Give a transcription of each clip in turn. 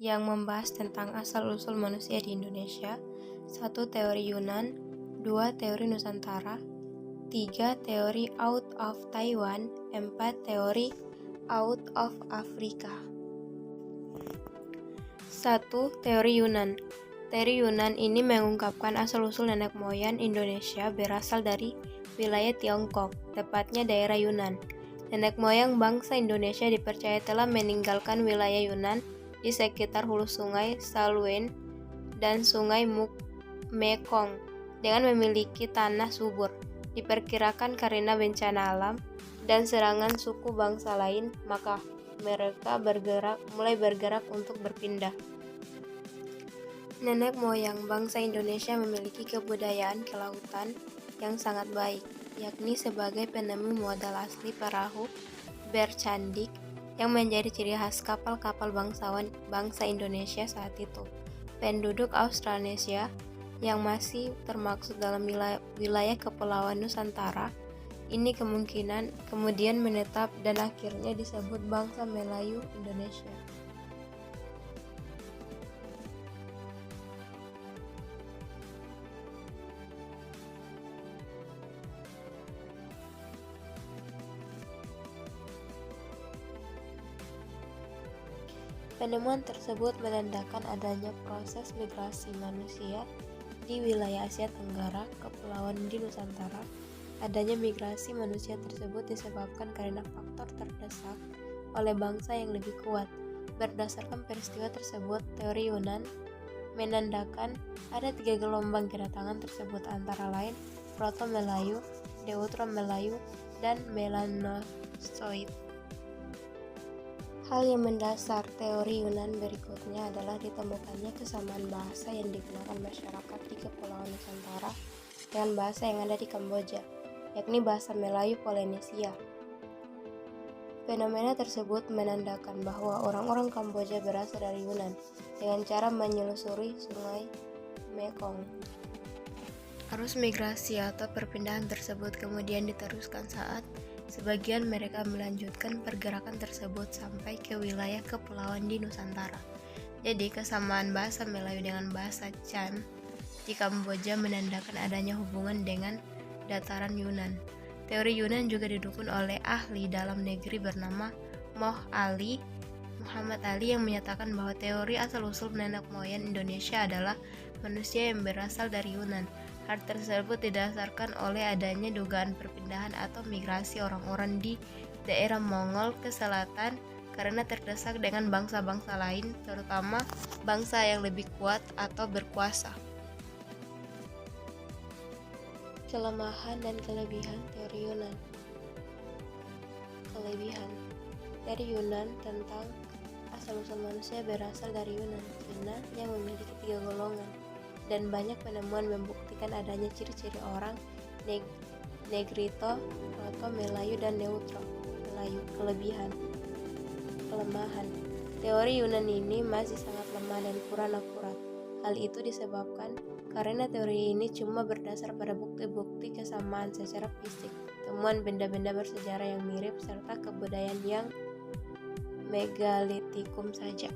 yang membahas tentang asal-usul manusia di Indonesia. 1. Teori Yunan. 2. Teori Nusantara. 3. Teori out of Taiwan. 4. Teori out of Afrika. 1. Teori Yunan. Teori Yunan ini mengungkapkan asal-usul nenek moyang Indonesia berasal dari wilayah Tiongkok, tepatnya daerah Yunan. Nenek moyang bangsa Indonesia dipercaya telah meninggalkan wilayah Yunan di sekitar hulu sungai Salween dan sungai Mekong dengan memiliki tanah subur. Diperkirakan karena bencana alam dan serangan suku bangsa lain, maka mereka mulai bergerak untuk berpindah. Nenek moyang bangsa Indonesia memiliki kebudayaan kelautan yang sangat baik, yakni sebagai penemu modal asli perahu bercandik yang menjadi ciri khas kapal-kapal bangsawan bangsa Indonesia saat itu. Penduduk Australanesia yang masih termaksud dalam wilayah Kepulauan Nusantara ini kemudian menetap dan akhirnya disebut bangsa Melayu Indonesia. Penemuan tersebut menandakan adanya proses migrasi manusia di wilayah Asia Tenggara, Kepulauan di Nusantara. Adanya migrasi manusia tersebut disebabkan karena faktor terdesak oleh bangsa yang lebih kuat. Berdasarkan peristiwa tersebut, teori Yunan menandakan ada 3 gelombang kedatangan tersebut, antara lain Proto-Melayu, Deutero-Melayu, dan Melanosoid. Hal yang mendasar teori Yunan berikutnya adalah ditemukannya kesamaan bahasa yang digunakan masyarakat di Kepulauan Nusantara dengan bahasa yang ada di Kamboja, yakni bahasa Melayu Polinesia. Fenomena tersebut menandakan bahwa orang-orang Kamboja berasal dari Yunan dengan cara menyelusuri sungai Mekong. Arus migrasi atau perpindahan tersebut kemudian diteruskan saat sebagian mereka melanjutkan pergerakan tersebut sampai ke wilayah kepulauan di Nusantara. Jadi kesamaan bahasa Melayu dengan bahasa Chan di Kamboja menandakan adanya hubungan dengan dataran Yunan. Teori Yunan juga didukung oleh ahli dalam negeri bernama Muhammad Ali yang menyatakan bahwa teori asal-usul nenek moyang Indonesia adalah manusia yang berasal dari Yunan. Hal tersebut didasarkan oleh adanya dugaan perpindahan atau migrasi orang-orang di daerah Mongol ke selatan karena terdesak dengan bangsa-bangsa lain, terutama bangsa yang lebih kuat atau berkuasa. Kelemahan dan kelebihan teori Yunan. Kelebihan teori Yunan tentang asal-usul manusia berasal dari Yunan, Cina yang memiliki 3 golongan, dan banyak penemuan membuktikan adanya ciri-ciri orang Negrito, Proto-Melayu, dan Neutro-Melayu. Kelemahan teori Yunan ini masih sangat lemah dan kurang akurat. Hal itu disebabkan karena teori ini cuma berdasar pada bukti-bukti kesamaan secara fisik, temuan benda-benda bersejarah yang mirip, serta kebudayaan yang megalitikum saja.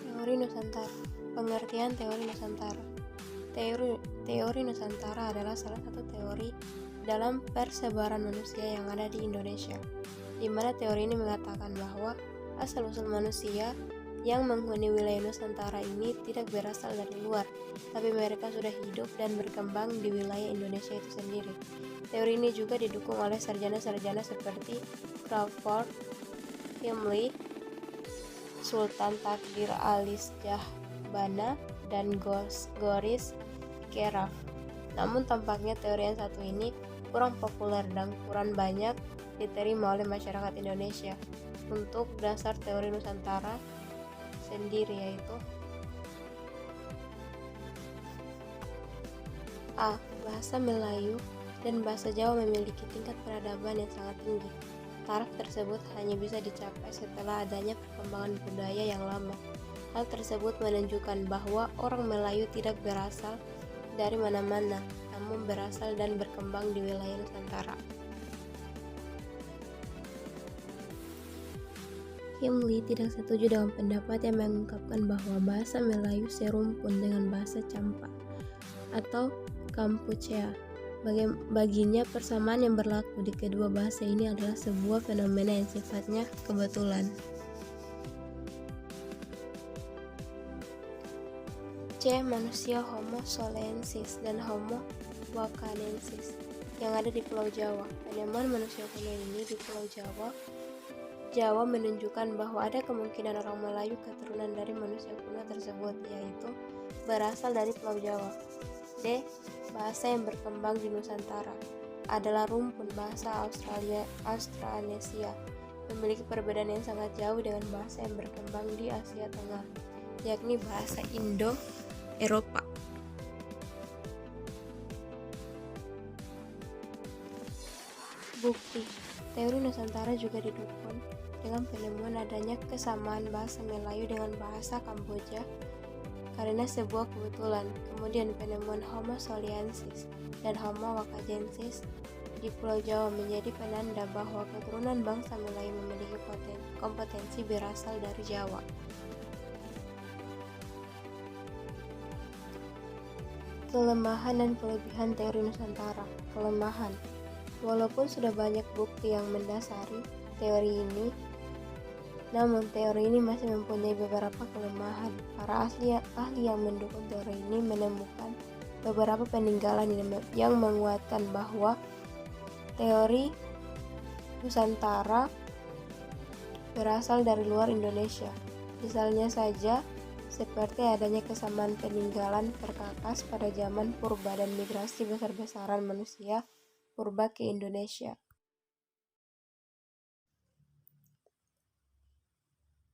Teori Nusantara. Pengertian teori Nusantara. Teori Nusantara adalah salah satu teori dalam persebaran manusia yang ada di Indonesia, di mana teori ini mengatakan bahwa asal-usul manusia yang menghuni wilayah Nusantara ini tidak berasal dari luar, tapi mereka sudah hidup dan berkembang di wilayah Indonesia itu sendiri. Teori ini juga didukung oleh sarjana-sarjana seperti Crawford, Himley, Sultan Takdir Alis Jahbana, dan Goris Keraf. Namun tampaknya teori yang satu ini kurang populer dan kurang banyak diterima oleh masyarakat Indonesia. Untuk dasar teori Nusantara sendiri yaitu A. Bahasa Melayu dan bahasa Jawa memiliki tingkat peradaban yang sangat tinggi. Taraf tersebut hanya bisa dicapai setelah adanya perkembangan budaya yang lama. Hal tersebut menunjukkan bahwa orang Melayu tidak berasal dari mana-mana, namun berasal dan berkembang di wilayah Nusantara. Him Lee tidak setuju dengan pendapat yang mengungkapkan bahwa bahasa Melayu serumpun dengan bahasa Champa atau Kampuchea. Baginya, persamaan yang berlaku di kedua bahasa ini adalah sebuah fenomena yang sifatnya kebetulan. C. Manusia Homo solensis dan Homo wakanensis yang ada di Pulau Jawa. Penemuan manusia kuno ini di Pulau Jawa menunjukkan bahwa ada kemungkinan orang Melayu keturunan dari manusia kuno tersebut, yaitu berasal dari Pulau Jawa. D. Bahasa yang berkembang di Nusantara adalah rumpun bahasa Australanesia, memiliki perbedaan yang sangat jauh dengan bahasa yang berkembang di Asia Tengah, yakni bahasa Indo-Eropa. Bukti. Teori Nusantara juga didukung dengan penemuan adanya kesamaan bahasa Melayu dengan bahasa Kamboja karena sebuah kebetulan. Kemudian penemuan Homo soliensis dan Homo wakajensis di Pulau Jawa menjadi penanda bahwa keturunan bangsa Melayu memiliki kompetensi berasal dari Jawa. Kelemahan dan kelebihan teori Nusantara. Kelemahan. Walaupun sudah banyak bukti yang mendasari teori ini, namun teori ini masih mempunyai beberapa kelemahan. Para ahli yang mendukung teori ini menemukan beberapa peninggalan yang menguatkan bahwa teori Nusantara berasal dari luar Indonesia. Misalnya saja seperti adanya kesamaan peninggalan perkakas pada zaman purba dan migrasi besar-besaran manusia purba ke Indonesia.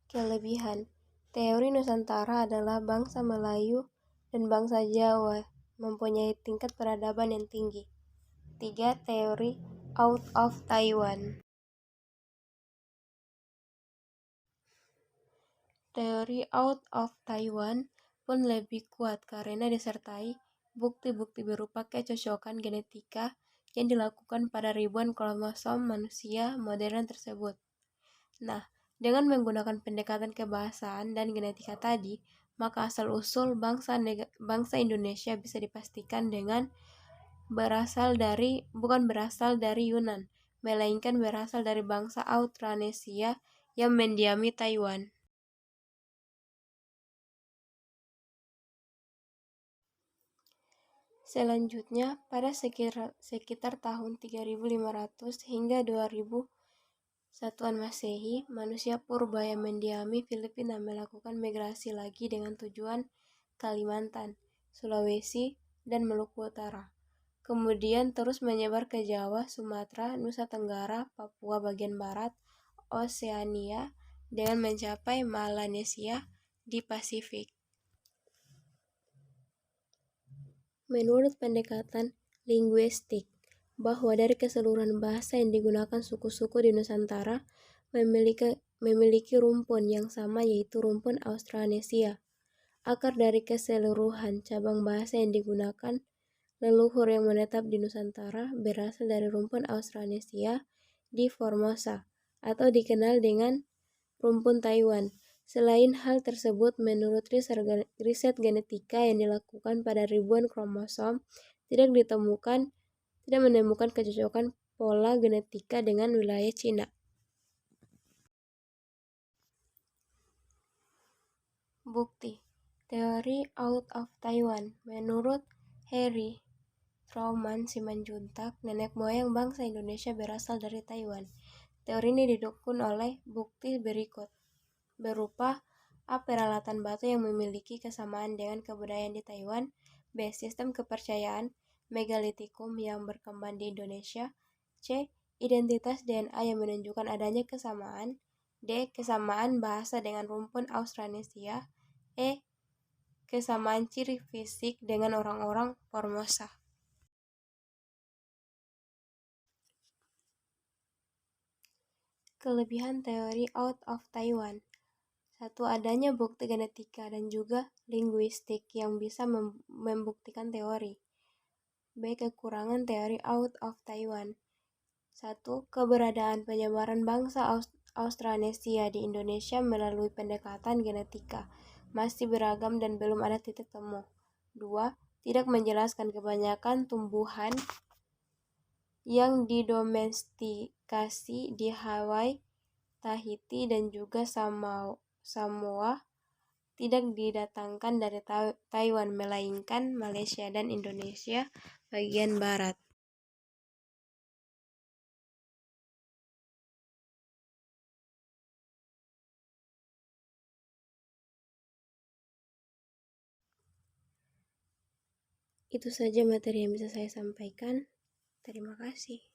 Kelebihan. Teori Nusantara adalah bangsa Melayu dan bangsa Jawa mempunyai tingkat peradaban yang tinggi. 3. Teori out of Taiwan. Teori out of Taiwan pun lebih kuat karena disertai bukti-bukti berupa kecocokan genetika yang dilakukan pada ribuan kromosom manusia modern tersebut. Nah, dengan menggunakan pendekatan kebahasaan dan genetika tadi, maka asal-usul bangsa Indonesia bisa dipastikan dengan bukan berasal dari Yunan, melainkan berasal dari bangsa Australanesia yang mendiami Taiwan. Selanjutnya, pada sekitar tahun 3500 hingga 2000 Satuan Masehi, manusia purba yang mendiami Filipina melakukan migrasi lagi dengan tujuan Kalimantan, Sulawesi, dan Maluku Utara. Kemudian terus menyebar ke Jawa, Sumatera, Nusa Tenggara, Papua bagian barat, Oseania, dengan mencapai Melanesia di Pasifik. Menurut pendekatan linguistik, bahwa dari keseluruhan bahasa yang digunakan suku-suku di Nusantara memiliki rumpun yang sama, yaitu rumpun Australanesia. Akar dari keseluruhan cabang bahasa yang digunakan leluhur yang menetap di Nusantara berasal dari rumpun Australanesia di Formosa, atau dikenal dengan rumpun Taiwan. Selain hal tersebut, menurut riset genetika yang dilakukan pada ribuan kromosom, tidak menemukan kecocokan pola genetika dengan wilayah Cina. Bukti. Teori out of Taiwan. Menurut Harry Truman Simanjuntak, nenek moyang bangsa Indonesia berasal dari Taiwan. Teori ini didukung oleh bukti berikut, berupa A. Peralatan batu yang memiliki kesamaan dengan kebudayaan di Taiwan. B. Sistem kepercayaan megalitikum yang berkembang di Indonesia. C. Identitas DNA yang menunjukkan adanya kesamaan. D. Kesamaan bahasa dengan rumpun Australanesia. E. Kesamaan ciri fisik dengan orang-orang Formosa. Kelebihan teori out of Taiwan. 1. Adanya bukti genetika dan juga linguistik yang bisa membuktikan teori. B. Kekurangan teori out of Taiwan. 1. Keberadaan penyebaran bangsa Australesia di Indonesia melalui pendekatan genetika masih beragam dan belum ada titik temu. 2. Tidak menjelaskan kebanyakan tumbuhan yang didomestikasi di Hawaii, Tahiti, dan juga Samoa tidak didatangkan dari Taiwan, melainkan Malaysia dan Indonesia bagian barat. Itu saja materi yang bisa saya sampaikan. Terima kasih.